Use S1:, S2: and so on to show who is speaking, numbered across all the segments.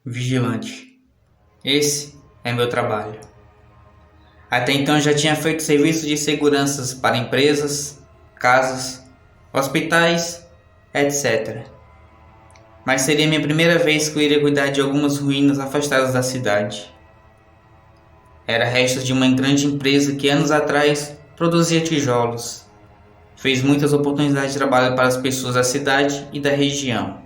S1: Vigilante. Esse é meu trabalho. Até então já tinha feito serviço de seguranças para empresas, casas, hospitais, etc. Mas seria minha primeira vez que eu iria cuidar de algumas ruínas afastadas da cidade. Era restos de uma grande empresa que anos atrás produzia tijolos. Fez muitas oportunidades de trabalho para as pessoas da cidade e da região.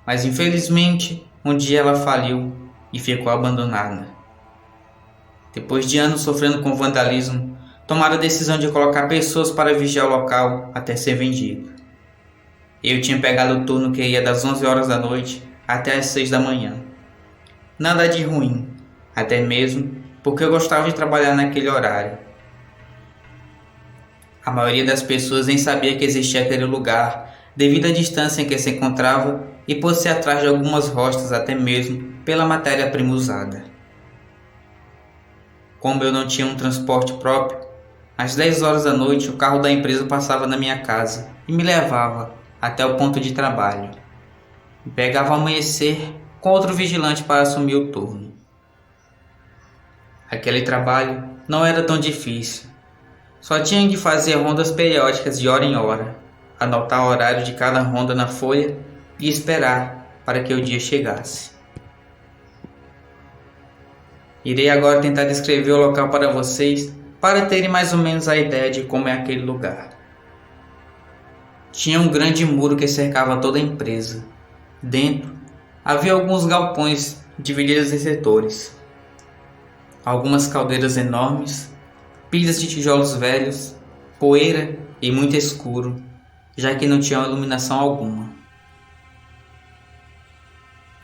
S1: Mas infelizmente, um dia ela faliu e ficou abandonada. Depois de anos sofrendo com vandalismo, tomaram a decisão de colocar pessoas para vigiar o local até ser vendido. Eu tinha pegado o turno que ia das 11 horas da noite até as 6 da manhã. Nada de ruim, até mesmo porque eu gostava de trabalhar naquele horário. A maioria das pessoas nem sabia que existia aquele lugar, devido à distância em que se encontrava e por ser atrás de algumas rochas, até mesmo pela matéria-prima usada. Como eu não tinha um transporte próprio, às 10 horas da noite o carro da empresa passava na minha casa e me levava até o ponto de trabalho. Me pegava ao amanhecer com outro vigilante para assumir o turno. Aquele trabalho não era tão difícil. Só tinha de fazer rondas periódicas de hora em hora, anotar o horário de cada ronda na folha e esperar para que o dia chegasse. Irei agora tentar descrever o local para vocês para terem mais ou menos a ideia de como é aquele lugar. Tinha um grande muro que cercava toda a empresa. Dentro havia alguns galpões divididos em setores. Algumas caldeiras enormes, pilhas de tijolos velhos, poeira e muito escuro, já que não tinha iluminação alguma.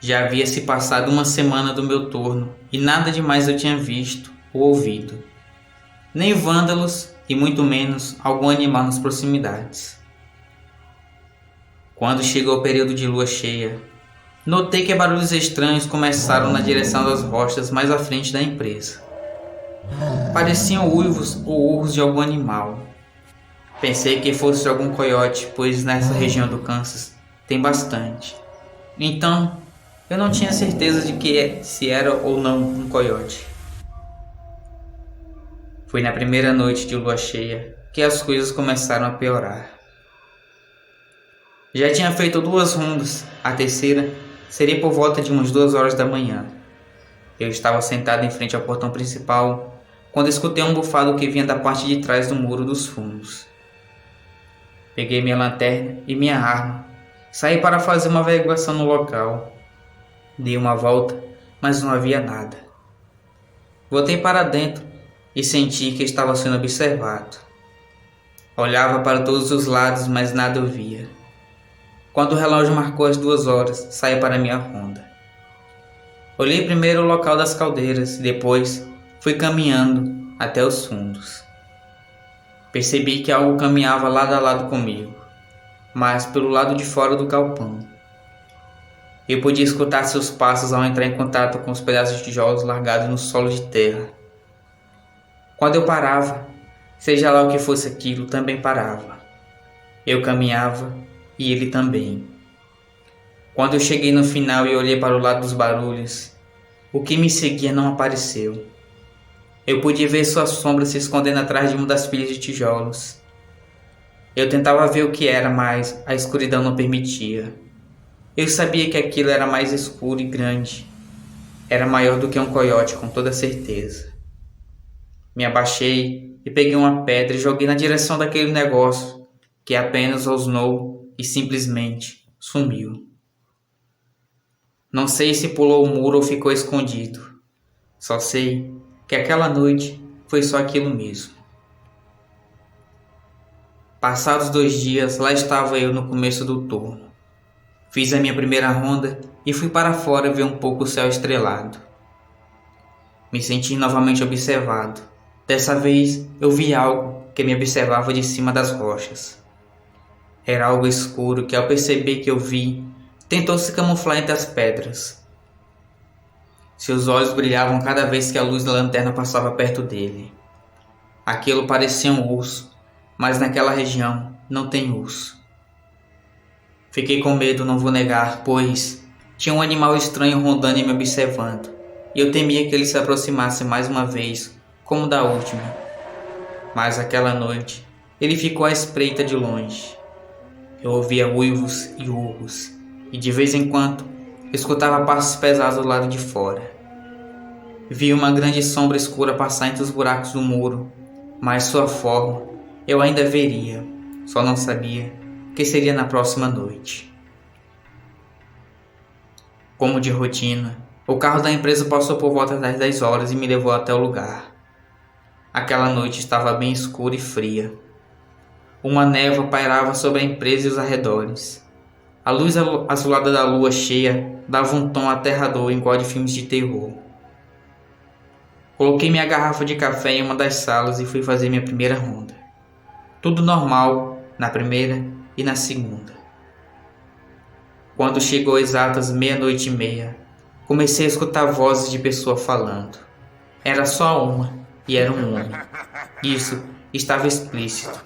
S1: Já havia se passado uma semana do meu turno e nada demais eu tinha visto ou ouvido. Nem vândalos e muito menos algum animal nas proximidades. Quando chegou o período de lua cheia, notei que barulhos estranhos começaram na direção das rochas mais à frente da empresa. Pareciam uivos ou urros de algum animal. Pensei que fosse algum coiote, pois nessa região do Kansas tem bastante. Então, eu não tinha certeza de que se era ou não um coiote. Foi na primeira noite de lua cheia que as coisas começaram a piorar. Já tinha feito 2 rondas, a terceira seria por volta de umas 2 horas da manhã. Eu estava sentado em frente ao portão principal quando escutei um bufado que vinha da parte de trás do muro dos fundos. Peguei minha lanterna e minha arma, saí para fazer uma averiguação no local. Dei uma volta, mas não havia nada. Voltei para dentro e senti que estava sendo observado. Olhava para todos os lados, mas nada eu via. Quando o relógio marcou as 2 horas, saí para minha ronda. Olhei primeiro o local das caldeiras e depois fui caminhando até os fundos. Percebi que algo caminhava lado a lado comigo, mas pelo lado de fora do galpão. Eu podia escutar seus passos ao entrar em contato com os pedaços de tijolos largados no solo de terra. Quando eu parava, seja lá o que fosse aquilo, também parava. Eu caminhava e ele também. Quando eu cheguei no final e olhei para o lado dos barulhos, o que me seguia não apareceu. Eu podia ver sua sombra se escondendo atrás de uma das pilhas de tijolos. Eu tentava ver o que era, mas a escuridão não permitia. Eu sabia que aquilo era mais escuro e grande. Era maior do que um coiote, com toda certeza. Me abaixei e peguei uma pedra e joguei na direção daquele negócio, que apenas rosnou e simplesmente sumiu. Não sei se pulou o muro ou ficou escondido. Só sei que aquela noite foi só aquilo mesmo. Passados 2 dias, lá estava eu no começo do turno. Fiz a minha primeira ronda e fui para fora ver um pouco o céu estrelado. Me senti novamente observado. Dessa vez eu vi algo que me observava de cima das rochas. Era algo escuro que, ao perceber que eu vi, tentou se camuflar entre as pedras. Seus olhos brilhavam cada vez que a luz da lanterna passava perto dele. Aquilo parecia um urso, mas naquela região não tem urso. Fiquei com medo, não vou negar, pois Tinha um animal estranho rondando e me observando, e eu temia que ele se aproximasse mais uma vez, como da última. Mas aquela noite, ele ficou à espreita de longe. Eu ouvia uivos e urros, e de vez em quando, escutava passos pesados do lado de fora. Vi uma grande sombra escura passar entre os buracos do muro, mas sua forma eu ainda veria, só não sabia que seria na próxima noite. Como de rotina, o carro da empresa passou por volta das 10 horas e me levou até o lugar. Aquela noite estava bem escura e fria. Uma névoa pairava sobre a empresa e os arredores. A luz azulada da lua cheia dava um tom aterrador igual de filmes de terror. Coloquei minha garrafa de café em uma das salas e fui fazer minha primeira ronda. Tudo normal na primeira e na segunda. Quando chegou exatas 00:30, comecei a escutar vozes de pessoa falando. Era só uma e era um homem. Isso estava explícito.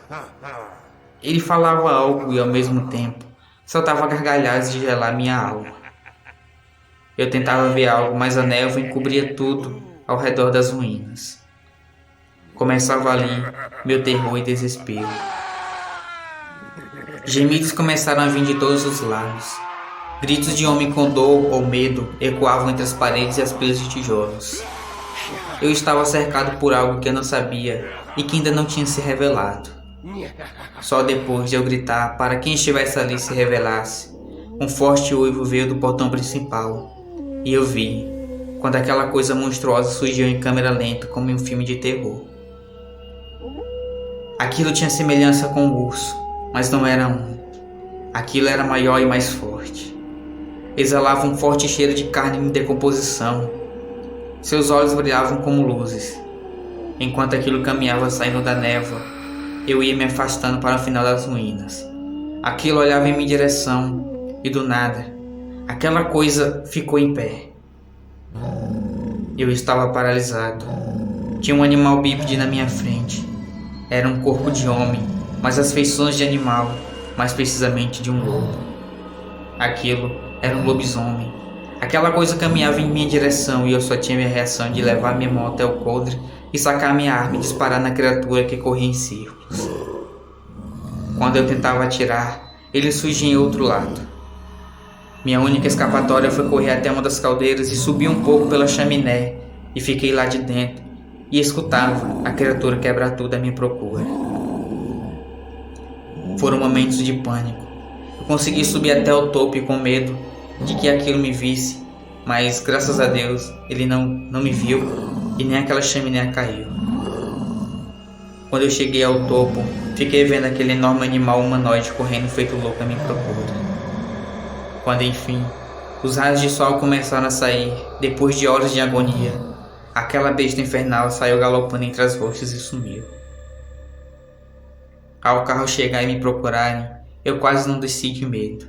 S1: Ele falava algo e ao mesmo tempo soltava gargalhadas de gelar minha alma. Eu tentava ver algo, mas a névoa encobria tudo ao redor das ruínas. Começava ali meu terror e desespero. Gemidos começaram a vir de todos os lados. Gritos de homem com dor ou medo ecoavam entre as paredes e as pilhas de tijolos. Eu estava cercado por algo que eu não sabia e que ainda não tinha se revelado. Só depois de eu gritar para quem estivesse ali se revelasse, um forte uivo veio do portão principal e eu vi quando aquela coisa monstruosa surgiu em câmera lenta como em um filme de terror. Aquilo tinha semelhança com um urso, mas não era um. Aquilo era maior e mais forte. Exalava um forte cheiro de carne em decomposição. Seus olhos brilhavam como luzes. Enquanto aquilo caminhava saindo da névoa, eu ia me afastando para o final das ruínas. Aquilo olhava em minha direção e do nada, aquela coisa ficou em pé. Eu estava paralisado. Tinha um animal bípede na minha frente. Era um corpo de homem, mas as feições de animal, mais precisamente de um lobo. Aquilo era um lobisomem. Aquela coisa caminhava em minha direção e eu só tinha minha reação de levar minha mão até o coldre e sacar minha arma e disparar na criatura que corria em círculos. Quando eu tentava atirar, ele surgia em outro lado. Minha única escapatória foi correr até uma das caldeiras e subir um pouco pela chaminé e fiquei lá de dentro e escutava a criatura quebrar tudo à minha procura. Foram momentos de pânico. Eu consegui subir até o topo e com medo de que aquilo me visse, mas graças a Deus ele não me viu e nem aquela chaminé caiu. Quando eu cheguei ao topo, fiquei vendo aquele enorme animal humanoide correndo feito louco à minha procura. Quando enfim, os raios de sol começaram a sair, depois de horas de agonia, aquela besta infernal saiu galopando entre as rochas e sumiu. Ao carro chegar e me procurarem, eu quase não desci de medo,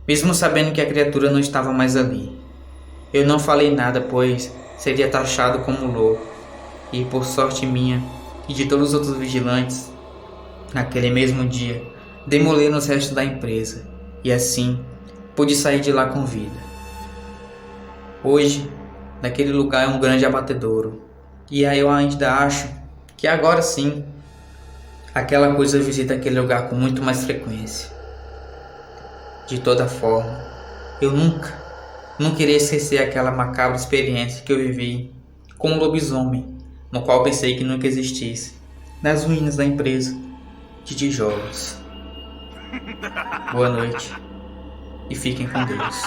S1: mesmo sabendo que a criatura não estava mais ali. Eu não falei nada, pois seria taxado como louco, e por sorte minha e de todos os outros vigilantes, naquele mesmo dia, demoliram os restos da empresa, e assim pude sair de lá com vida. Hoje, naquele lugar é um grande abatedouro, e aí eu ainda acho que agora sim, aquela coisa visita aquele lugar com muito mais frequência. De toda forma, eu não queria esquecer aquela macabra experiência que eu vivi com um lobisomem, no qual pensei que nunca existisse, nas ruínas da empresa de tijolos. Boa noite e fiquem com Deus.